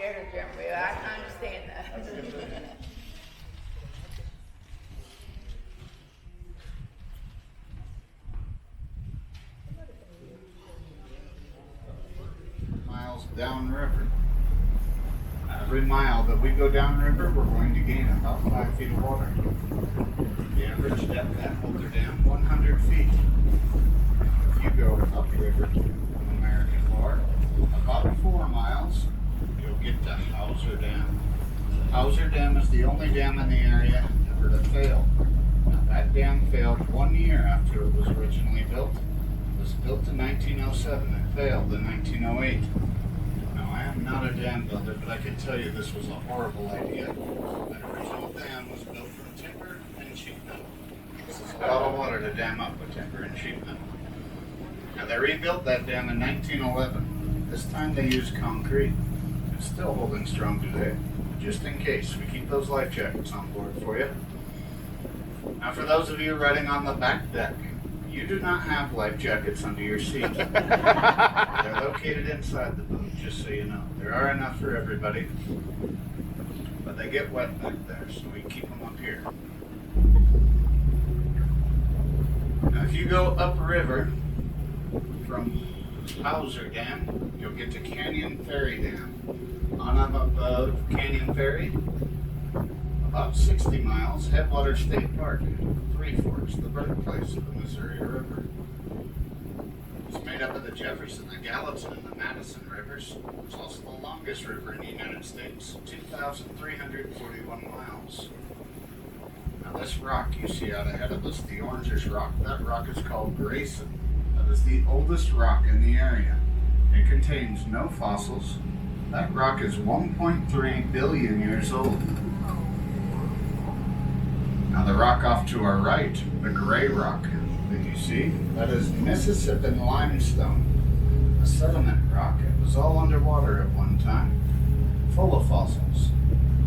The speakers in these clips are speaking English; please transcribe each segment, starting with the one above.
scared of Jeremy. I can understand that. Miles downriver. Every mile that we go downriver, we're going to gain about 5 feet of water. The average depth at Holter Dam, 100 feet. If you go upriver from American Bar, about 4 miles, you'll get to Hauser Dam. Hauser Dam is the only dam in the area ever to fail. Now, that dam failed 1 year after it was originally built. It was built in 1907 and failed in 1908. Now, I am not a dam builder, but I can tell you this was a horrible idea. That original dam was built from timber and sheet metal. This is a lot of water to dam up with timber and sheet metal. Now, they rebuilt that dam in 1911. This time they used concrete. It's still holding strong today. Just in case, we keep those life jackets on board for you. Now, for those of you riding on the back deck, you do not have life jackets under your seat. They're located inside the boat, just so you know. There are enough for everybody, but they get wet back there, so we keep them up here. Now, if you go upriver from Hauser Dam, you'll get to Canyon Ferry Dam. On up above Canyon Ferry, about 60 miles, Headwater State Park, Three Forks, the birthplace of the Missouri River. It's made up of the Jefferson, the Gallatin, and the Madison rivers. It's also the longest river in the United States, 2,341 miles. Now this rock you see out ahead of us, the Oranges Rock, that rock is called Grayson. That is the oldest rock in the area. It contains no fossils. That rock is 1.3 billion years old. Now the rock off to our right, the gray rock that you see, that is Mississippian limestone, a sediment rock. It was all underwater at one time, full of fossils,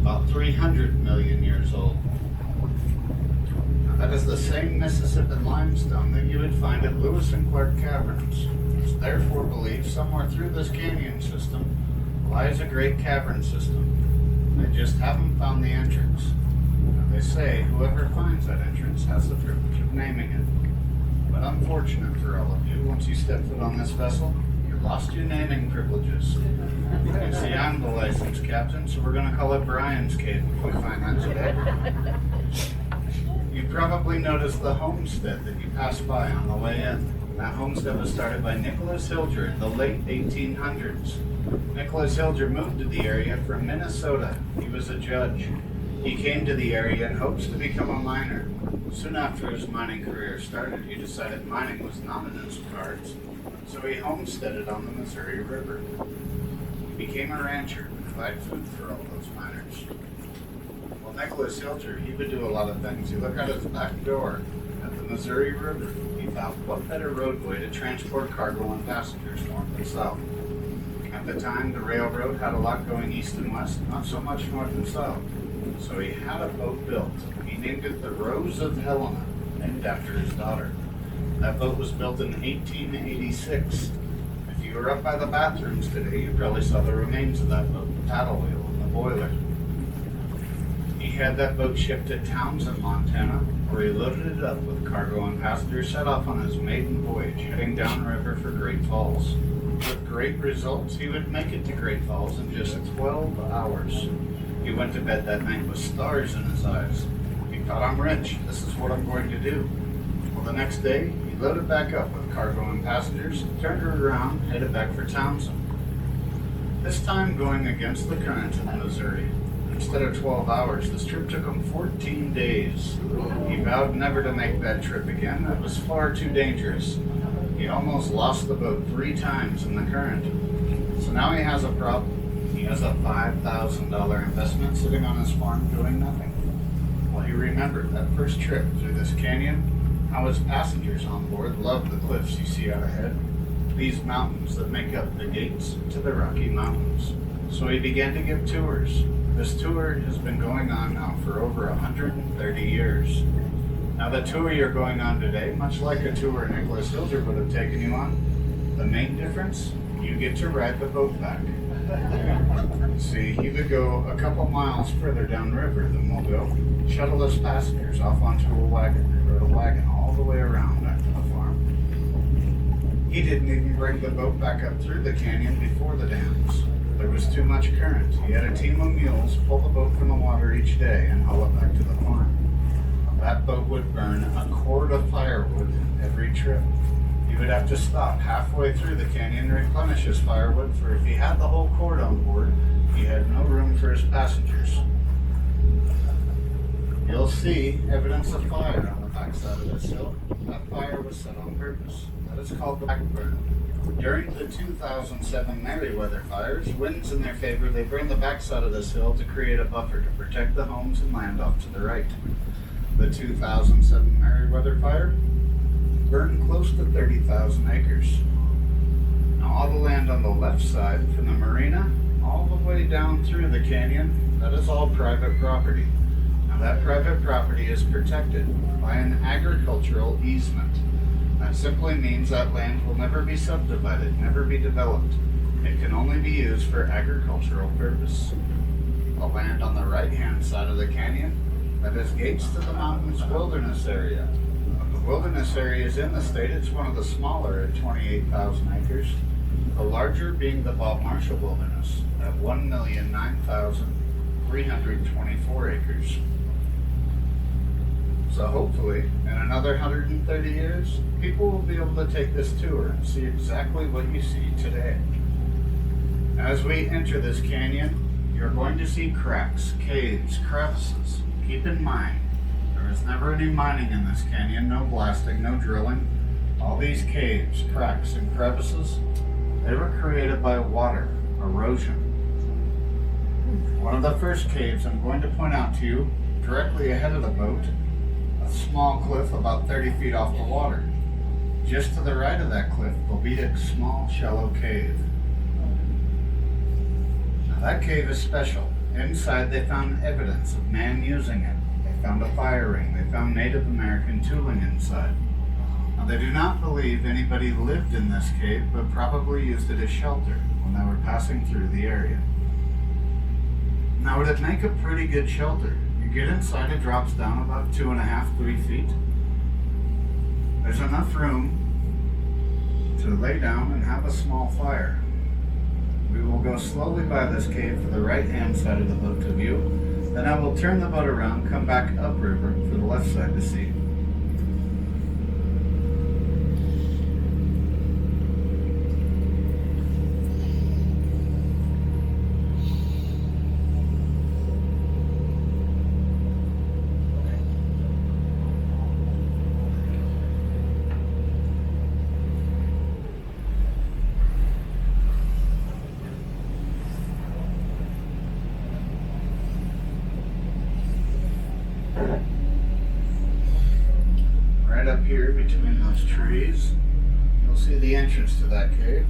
about 300 million years old. Now that is the same Mississippian limestone that you would find at Lewis and Clark Caverns. It's therefore believed somewhere through this canyon system lies a great cavern system. They just haven't found the entrance. They say whoever finds that entrance has the privilege of naming it. But unfortunate for all of you, once you step foot on this vessel, you lost your naming privileges. You see, I'm the licensed captain, so we're going to call it Brian's Cave if we find that today. You probably noticed the homestead that you passed by on the way in. That homestead was started by Nicholas Hilger in the late 1800s. Nicholas Hilger moved to the area from Minnesota. He was a judge. He came to the area in hopes to become a miner. Soon after his mining career started, he decided mining was not in his cards, so he homesteaded on the Missouri River. He became a rancher to provide food for all those miners. Well, Nicholas Hilger, he would do a lot of things. You look out his back door at the Missouri River, he thought, what better roadway to transport cargo and passengers north and south? At the time, the railroad had a lot going east and west, not so much north and south. So he had a boat built. He named it the Rose of Helena, named after his daughter. That boat was built in 1886. If you were up by the bathrooms today, you probably saw the remains of that boat, the paddle wheel and the boiler. He had that boat shipped to Townsend, Montana, where he loaded it up with cargo and passengers, set off on his maiden voyage, heading downriver for Great Falls. With great results, he would make it to Great Falls in just 12 hours. He went to bed that night with stars in his eyes. He thought, I'm rich. This is what I'm going to do. Well, the next day, he loaded back up with cargo and passengers, turned around, headed back for Townsend. This time going against the current in the Missouri. Instead of 12 hours, this trip took him 14 days. He vowed never to make that trip again. It was far too dangerous. He almost lost the boat 3 times in the current. So now he has a problem. He has a $5,000 investment sitting on his farm doing nothing. Well, he remembered that first trip through this canyon, how his passengers on board loved the cliffs you see out ahead, these mountains that make up the gates to the Rocky Mountains. So he began to give tours. This tour has been going on now for over 130 years. Now the tour you're going on today, much like a tour Nicholas Hilger would have taken you on, the main difference, you get to ride the boat back. See, he would go a couple miles further downriver than we'll go, shuttle his passengers off onto a wagon. They rode a wagon all the way around back to the farm. He didn't even bring the boat back up through the canyon before the dams. There was too much current. He had a team of mules pull the boat from the water each day and haul it back to the farm. That boat would burn a cord of firewood every trip. He would have to stop halfway through the canyon and replenish his firewood, for if he had the whole cord on board, he had no room for his passengers. You'll see evidence of fire on the backside of this hill. That fire was set on purpose. That is called backburn. During the 2007 Merriweather fires, winds in their favor, they burned the backside of this hill to create a buffer to protect the homes and land off to the right. The 2007 Merriweather fire burned close to 30,000 acres. Now all the land on the left side from the marina all the way down through the canyon, that is all private property. Now that private property is protected by an agricultural easement. That simply means that land will never be subdivided, never be developed. It can only be used for agricultural purpose. The land on the right-hand side of the canyon, that is Gates to the Mountains wilderness area. Of the wilderness areas in the state, it's one of the smaller at 28,000 acres. The larger being the Bob Marshall Wilderness at 1,009,324 acres. So hopefully, in another 130 years, people will be able to take this tour and see exactly what you see today. As we enter this canyon, you're going to see cracks, caves, crevices. Keep in mind, there is never any mining in this canyon, no blasting, no drilling. All these caves, cracks, and crevices, they were created by water, erosion. One of the first caves I'm going to point out to you, directly ahead of the boat, a small cliff about 30 feet off the water. Just to the right of that cliff will be a small, shallow cave. Now that cave is special. Inside they found evidence of man using it. They found a fire ring. They found Native American tooling inside. Now they do not believe anybody lived in this cave, but probably used it as shelter when they were passing through the area. Now it'd make a pretty good shelter. You get inside, it drops down about 2.5, 3 feet. There's enough room to lay down and have a small fire. We will go slowly by this cave for the right-hand side of the boat to view. Then I will turn the boat around, come back upriver for the left side to see. Right up here between those trees, you'll see the entrance to that cave.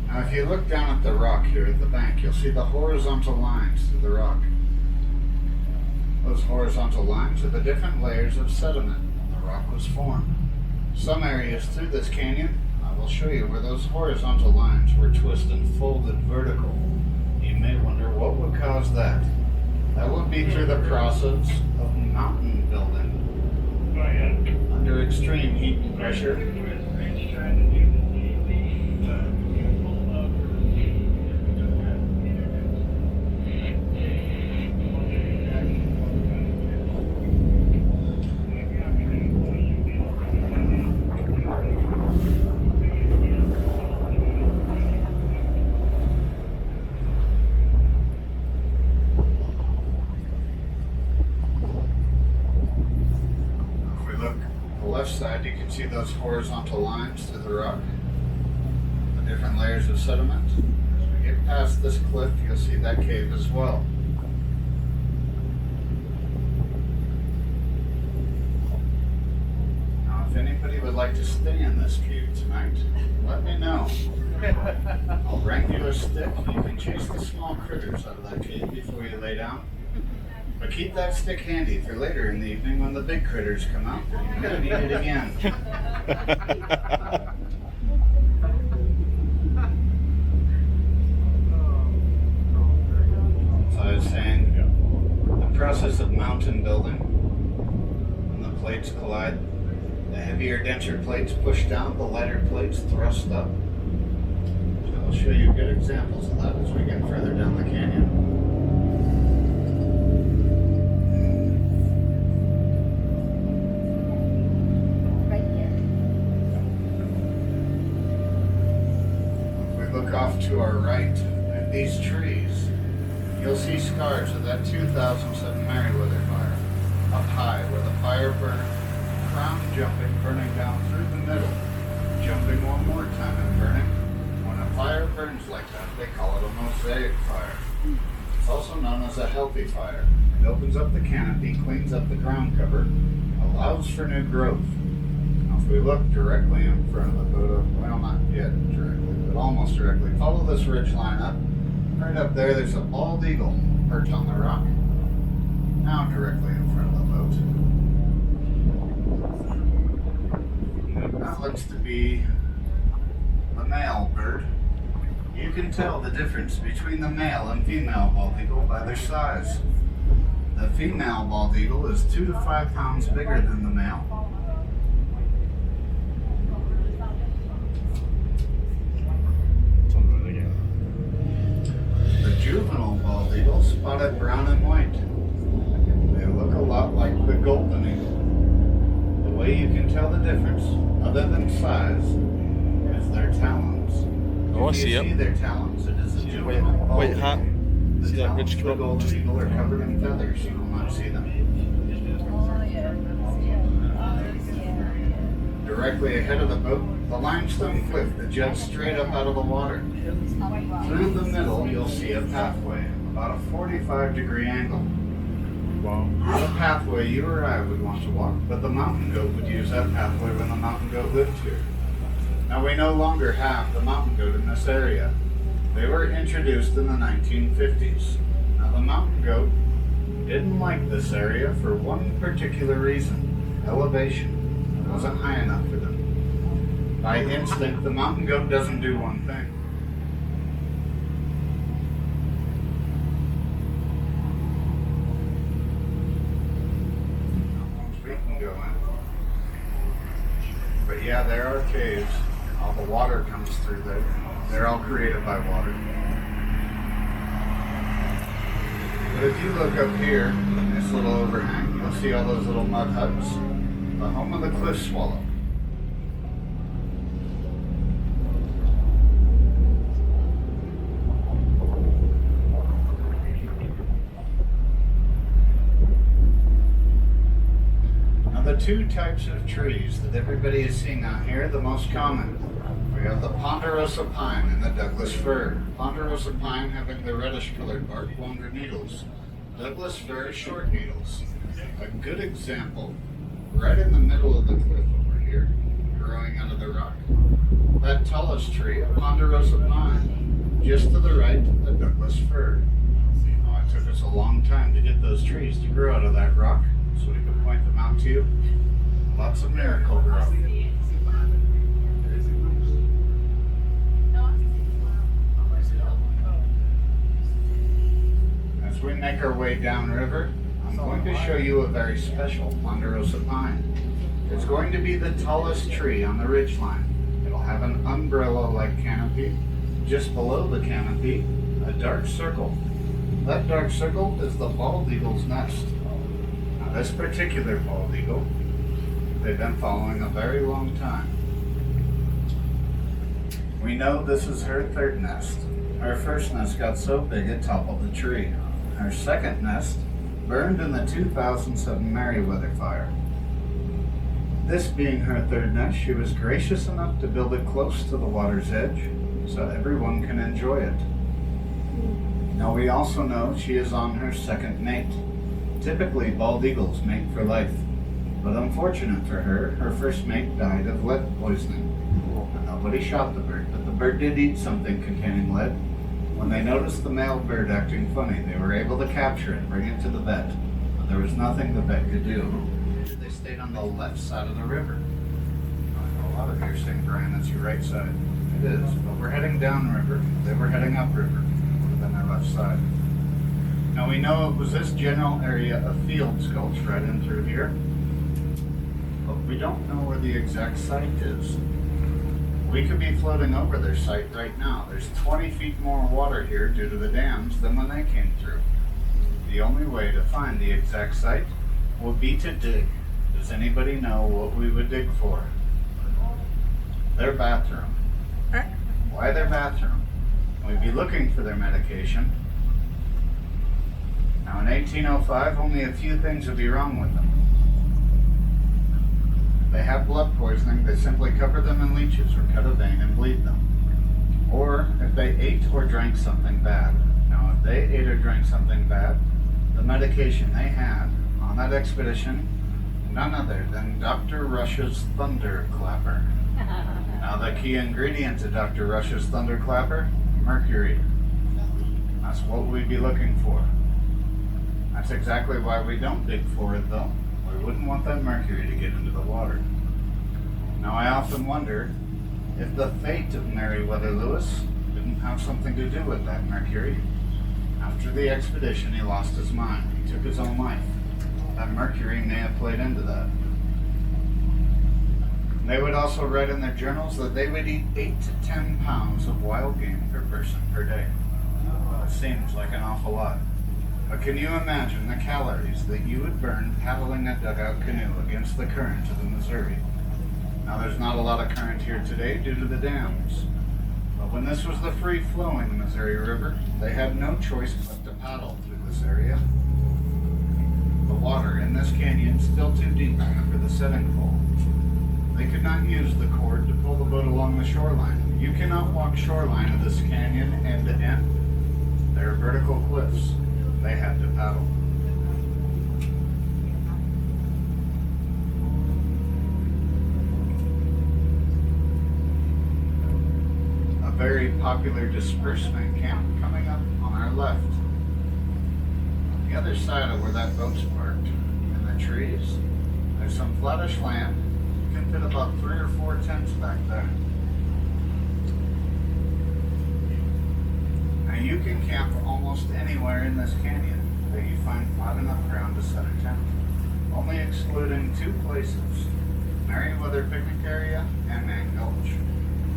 Now if you look down at the rock here at the bank, you'll see the horizontal lines to the rock. Those horizontal lines are the different layers of sediment when the rock was formed. Some areas through this canyon, I will show you where those horizontal lines were twisted and folded vertical. You may wonder what would cause that. That would be through the process of mountain building under extreme heat and pressure. Side, you can see those horizontal lines to the rock, the different layers of sediment. As we get past this cliff, you'll see that cave as well. Now, if anybody would like to stay in this cave tonight, let me know. I'll bring you a stick. You can chase the small critters out of that cave before you lay down. But keep that stick handy for later in the evening when the big critters come out. You're gonna need it again. So I was saying, the process of mountain building, when the plates collide, the heavier, denser plates push down, the lighter plates thrust up. So I'll show you good examples of that as we get further down the canyon. Off to our right at these trees, you'll see scars of that 2007 Merriweather fire. Up high where the fire burned, crown jumping, burning down through the middle, jumping one more time and burning. When a fire burns like that, they call it a mosaic fire. It's also known as a healthy fire. It opens up the canopy, cleans up the ground cover, allows for new growth. Now if we look directly in front of the photo, well, not yet directly, almost directly. Follow this ridge line up. Right up there's a bald eagle perched on the rock. Now directly in front of the boat. That looks to be the male bird. You can tell the difference between the male and female bald eagle by their size. The female bald eagle is 2 to 5 pounds bigger than the male. Juvenile bald eagle spotted brown and white. They look a lot like the golden eagle. The way you can tell the difference, other than size, is their talons. Oh, I If see you it. see their talons, it is a juvenile bald Wait, hat. eagle. The See that talons ridge of come the up? golden eagle are covered in feathers. You will not see them. Directly ahead of the boat, the limestone cliff that juts straight up out of the water. Through the middle, you'll see a pathway, about a 45-degree angle. Wow. Not a pathway you or I would want to walk, but the mountain goat would use that pathway when the mountain goat lived here. Now we no longer have the mountain goat in this area. They were introduced in the 1950s. Now the mountain goat didn't like this area for one particular reason: elevation. It wasn't high enough for them. By instinct, the mountain goat doesn't do one thing. We can go in. But yeah, there are caves. All the water comes through there. They're all created by water. But if you look up here, in this little overhang, you'll see all those little mud huts. The home of the cliff swallow. Now the two types of trees that everybody is seeing out here, the most common. We have the ponderosa pine and the Douglas fir. Ponderosa pine having the reddish colored bark, longer needles. Douglas fir, short needles. A good example, right in the middle of the cliff over here, growing out of the rock. That tallest tree, a ponderosa pine. Just to the right, a Douglas fir. Oh, it took us a long time to get those trees to grow out of that rock, so we could point them out to you. Lots of miracle growth. As we make our way downriver, I'm going to show you a very special ponderosa pine. It's going to be the tallest tree on the ridgeline. It'll have an umbrella-like canopy. Just below the canopy, a dark circle. That dark circle is the bald eagle's nest. Now this particular bald eagle, they've been following a very long time. We know this is her third nest. Her first nest got so big it toppled the tree. Her second nest burned in the 2007 Merriweather fire. This being her third nest, she was gracious enough to build it close to the water's edge so everyone can enjoy it. Now we also know she is on her second mate. Typically, bald eagles mate for life, but unfortunate for her, her first mate died of lead poisoning. Nobody shot the bird, but the bird did eat something containing lead. When they noticed the male bird acting funny, they were able to capture it and bring it to the vet. But there was nothing the vet could do. They stayed on the left side of the river. I know a lot of you are saying, Brian, that's your right side. It is, but we're heading downriver. They were heading upriver. Would have been our left side. Now we know it was this general area of fields gulch right in through here, but we don't know where the exact site is. We could be floating over their site right now. There's 20 feet more water here due to the dams than when they came through. The only way to find the exact site would be to dig. Does anybody know what we would dig for? Their bathroom. Why their bathroom? We'd be looking for their medication. Now in 1805, only a few things would be wrong with them. If they have blood poisoning, they simply cover them in leeches or cut a vein and bleed them. Or if they ate or drank something bad. Now if they ate or drank something bad, the medication they had on that expedition, none other than Dr. Rush's Thunderclapper. Now the key ingredient to Dr. Rush's Thunderclapper, mercury. That's what we'd be looking for. That's exactly why we don't dig for it though. We wouldn't want that mercury to get into the water. Now I often wonder if the fate of Meriwether Lewis didn't have something to do with that mercury. After the expedition he lost his mind. He took his own life. That mercury may have played into that. They would also write in their journals that they would eat 8 to 10 pounds of wild game per person per day. It seems like an awful lot. But can you imagine the calories that you would burn paddling a dugout canoe against the current of the Missouri? Now there's not a lot of current here today due to the dams. But when this was the free-flowing Missouri River, they had no choice but to paddle through this area. The water in this canyon is still too deep for the setting pole. They could not use the cord to pull the boat along the shoreline. You cannot walk shoreline of this canyon end to end. There are vertical cliffs. They had to paddle. A very popular disbursement camp coming up on our left. On the other side of where that boat's parked, in the trees, there's some flattish land. You can fit about 3 or 4 tents back there. Now you can camp almost anywhere in this canyon that you find flat enough ground to set a tent, only excluding 2 places, Meriwether Picnic Area and Man Gulch.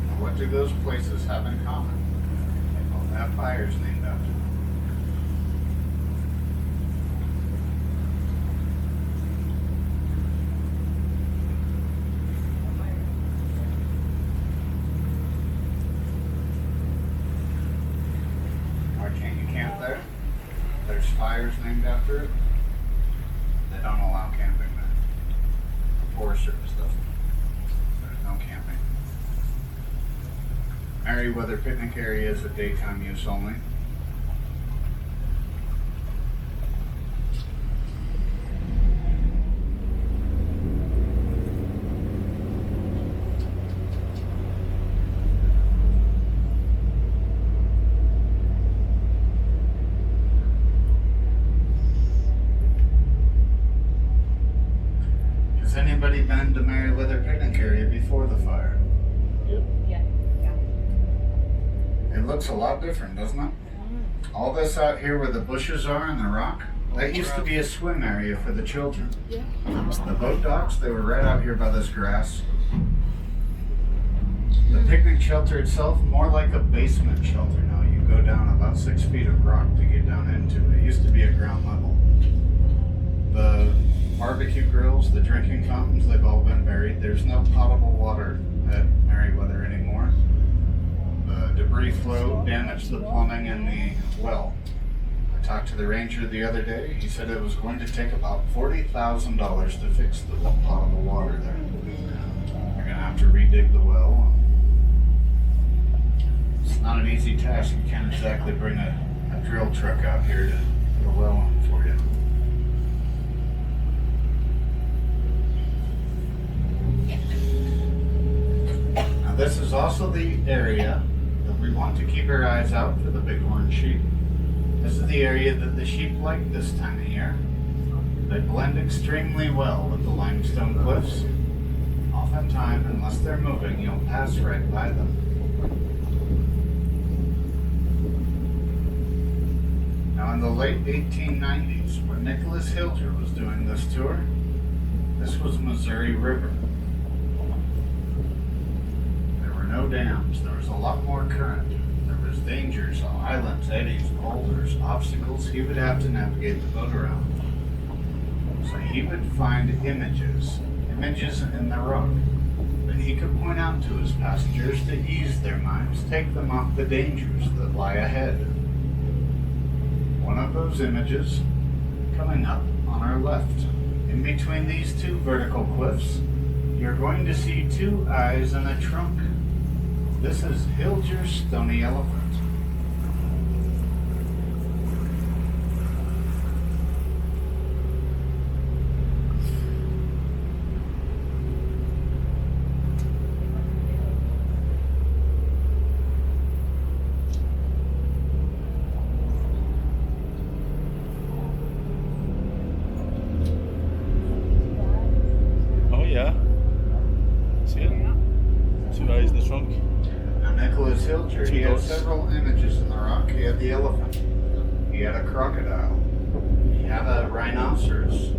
Now what do those places have in common? They both have fires named after them. There's fires named after it. They don't allow camping there. The Forest Service doesn't. There's no camping. Meriwether Picnic Area is a daytime use only. Has anybody been to Meriwether Picnic Area before the fire? Yep. Yeah. It looks a lot different, doesn't it? All this out here where the bushes are and the rock, that used to be a swim area for the children. Yeah. The boat docks, they were right out here by this grass. The picnic shelter itself, more like a basement shelter now. You go down about 6 feet of rock to get down into it. It used to be at ground level. The barbecue grills, the drinking fountains, they've all been buried. There's no potable water at Meriwether anymore. The debris flow damaged the plumbing and the well. I talked to the ranger the other day. He said it was going to take about $40,000 to fix the potable water there. They're going to have to redig the well. It's not an easy task. You can't exactly bring a drill truck out here to put a well on for you. Now this is also the area but we want to keep our eyes out for the bighorn sheep. This is the area that the sheep like this time of year. They blend extremely well with the limestone cliffs. Oftentimes, unless they're moving, you'll pass right by them. Now, in the late 1890s, when Nicholas Hilger was doing this tour, this was Missouri River. There were no dams. There was a lot more current. There was dangers, islands, eddies, boulders, obstacles he would have to navigate the boat around. So he would find images in the rock that he could point out to his passengers to ease their minds, take them off the dangers that lie ahead. One of those images coming up on our left. In between these two vertical cliffs, you're going to see two eyes and a trunk. This is Hilger's Stony Elephant. Oh yeah. See it? Two eyes in the trunk. Now, Nicholas Hilger, he had dots. several images in the rock. He had the elephant. He had a crocodile. He had a rhinoceros.